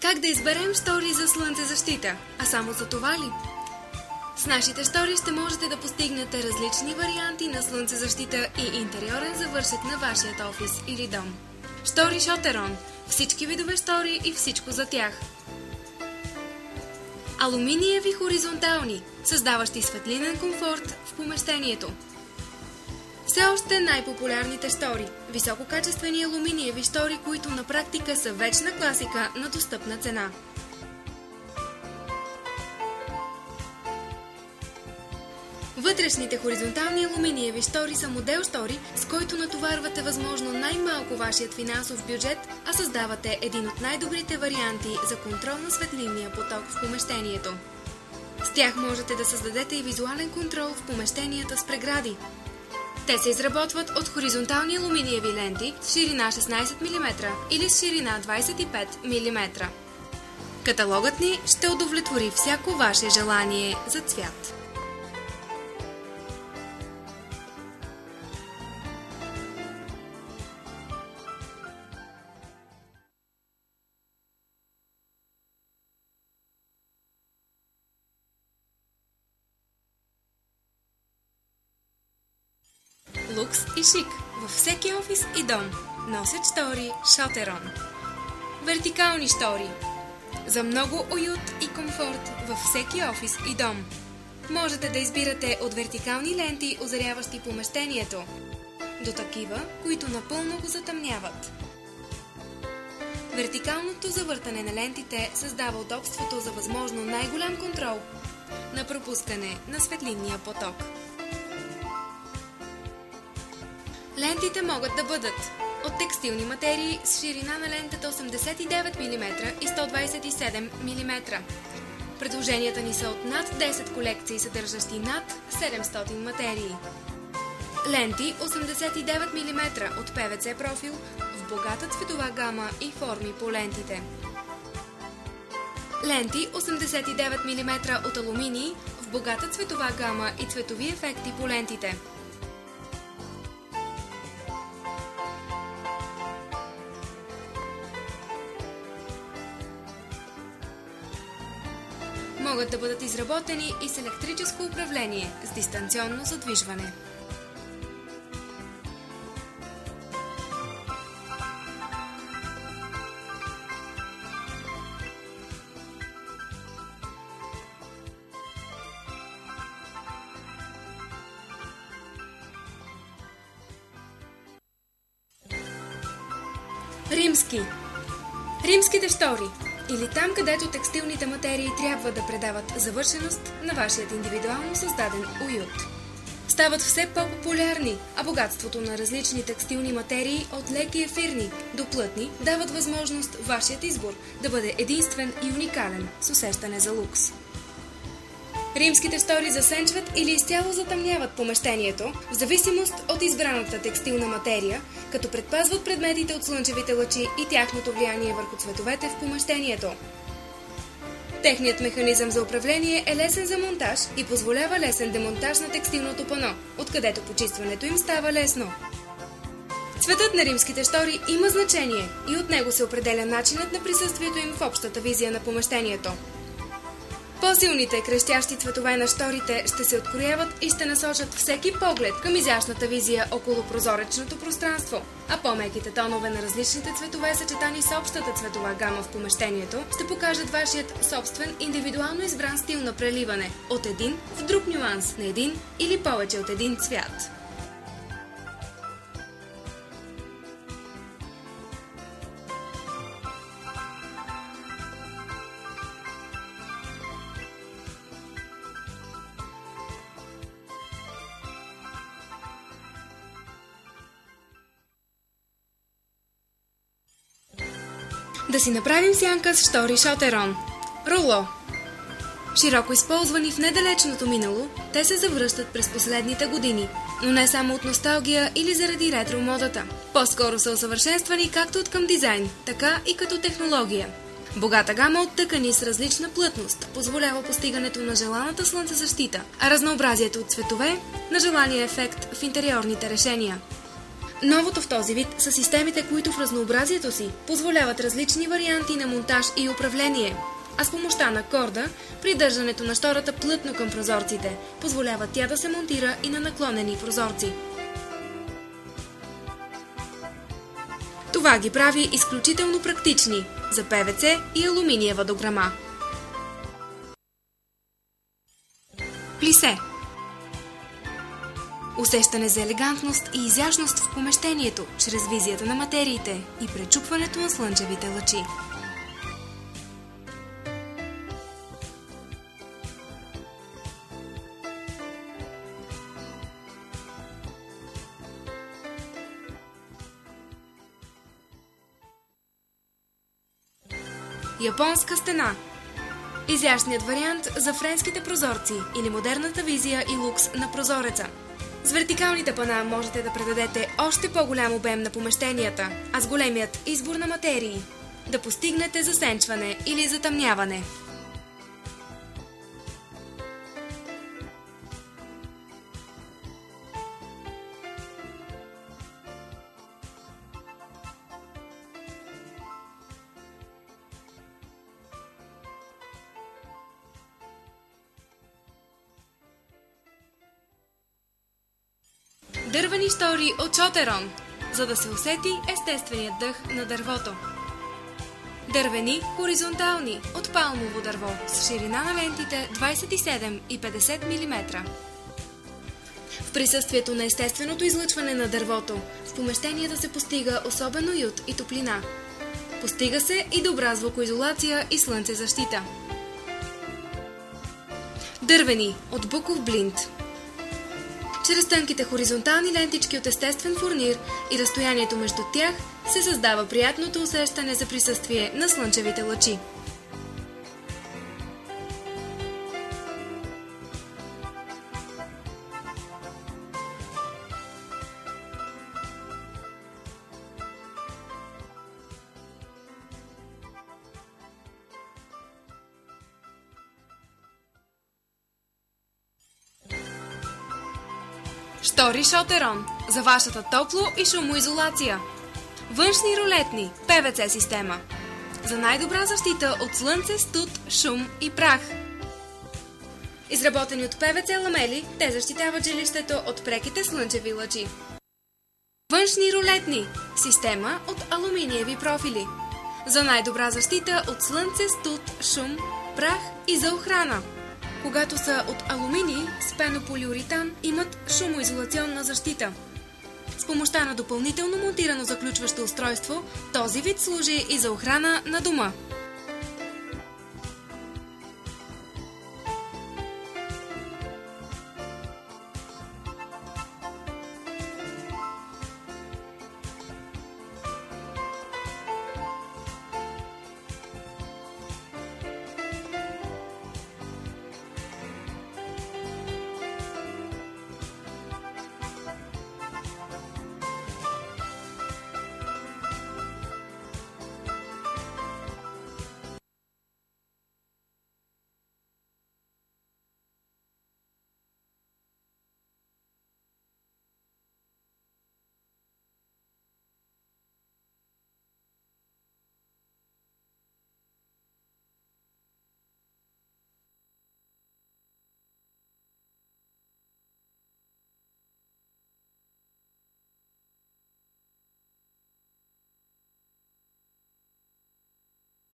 Как да изберем штори за слънцезащита? А само за това ли? С нашите штори ще можете да постигнете различни варианти на слънцезащита и интериорен завършек на вашият офис или дом. Штори Шотерон. Всички видове штори и всичко за тях. Алуминиеви хоризонтални, създаващи светлинен комфорт в помещението. Все още най-популярните штори. Висококачествени алуминиеви штори, които на практика са вечна класика на достъпна цена. Вътрешните хоризонтални алуминиеви штори са модел штори, с който натоварвате възможно най-малко вашият финансов бюджет, а създавате един от най-добрите варианти за контрол на светлинния поток в помещението. С тях можете да създадете и визуален контрол в помещенията с прегради. Те се изработват от хоризонтални алуминиеви ленти с ширина 16 мм или с ширина 25 мм. Каталогът ни ще удовлетвори всяко ваше желание за цвят. Лукс и шик във всеки офис и дом. Носят штори Шотерон. Вертикални штори. За много уют и комфорт във всеки офис и дом. Можете да избирате от вертикални ленти, озаряващи помещението, до такива, които напълно го затъмняват. Вертикалното завъртане на лентите създава удобството за възможно най-голям контрол на пропускане на светлинния поток. Лентите могат да бъдат от текстилни материи с ширина на лентата 89 мм и 127 мм. Предложенията ни са от над 10 колекции, съдържащи над 700 материи. Ленти 89 мм от ПВЦ профил в богата цветова гама и форми по лентите. Ленти 89 мм от алуминий в богата цветова гама и цветови ефекти по лентите. Могат да бъдат изработени и с електрическо управление с дистанционно задвижване. Римски. Римските штори. Или там, където текстилните материи трябва да предават завършеност на вашият индивидуално създаден уют. Стават все по-популярни, а богатството на различни текстилни материи от леки и ефирни до плътни дават възможност вашият избор да бъде единствен и уникален с усещане за лукс. Римските штори засенчват или изцяло затъмняват помещението, в зависимост от избраната текстилна материя, като предпазват предметите от слънчевите лъчи и тяхното влияние върху цветовете в помещението. Техният механизъм за управление е лесен за монтаж и позволява лесен демонтаж на текстилното пано, откъдето почистването им става лесно. Цветът на римските штори има значение и от него се определя начинът на присъствието им в общата визия на помещението. По-силните крещящи цветове на шторите ще се открояват и ще насочат всеки поглед към изящната визия около прозоречното пространство, а по-меките тонове на различните цветове, съчетани с общата цветова гама в помещението, ще покажат вашият собствен индивидуално избран стил на преливане от един в друг нюанс на един или повече от един цвят. Да си направим сянка с штори Шотерон. Руло. Широко използвани в недалечното минало, те се завръщат през последните години, но не само от носталгия или заради ретро модата. По-скоро са усъвършенствани както от към дизайн, така и като технология. Богата гама от тъкани с различна плътност позволява постигането на желаната слънцезащита, а разнообразието от цветове на желания ефект в интериорните решения. Новото в този вид са системите, които в разнообразието си позволяват различни варианти на монтаж и управление, а с помощта на корда, придържането на штората плътно към прозорците позволява тя да се монтира и на наклонени прозорци. Това ги прави изключително практични за ПВЦ и алуминиева дограма. Плисе. Усещане за елегантност и изящност в помещението, чрез визията на материите и пречупването на слънчевите лъчи. Японска стена. Изящният вариант за френските прозорци или модерната визия и лукс на прозореца. С вертикалните пана можете да предадете още по-голям обем на помещенията, а с големият избор на материи да постигнете засенчване или затъмняване. Дървени штори от Шотерон, за да се усети естественият дъх на дървото. Дървени хоризонтални от палмово дърво с ширина на лентите 27 и 50 мм. В присъствието на естественото излъчване на дървото, в помещенията се постига особен уют и топлина. Постига се и добра звукоизолация и слънцезащита. Дървени от буков блинд. Чрез тънките хоризонтални лентички от естествен фурнир и разстоянието между тях се създава приятното усещане за присъствие на слънчевите лъчи. Штори Шотерон за вашата топло и шумоизолация. Външни рулетни ПВЦ система за най-добра защита от слънце, студ, шум и прах. Изработени от ПВЦ ламели, те защитават жилището от преките слънчеви лъчи. Външни рулетни система от алуминиеви профили за най-добра защита от слънце, студ, шум, прах и за охрана. Когато са от алуминий с пенополиуретан, имат шумоизолационна защита. С помощта на допълнително монтирано заключващо устройство, този вид служи и за охрана на дома.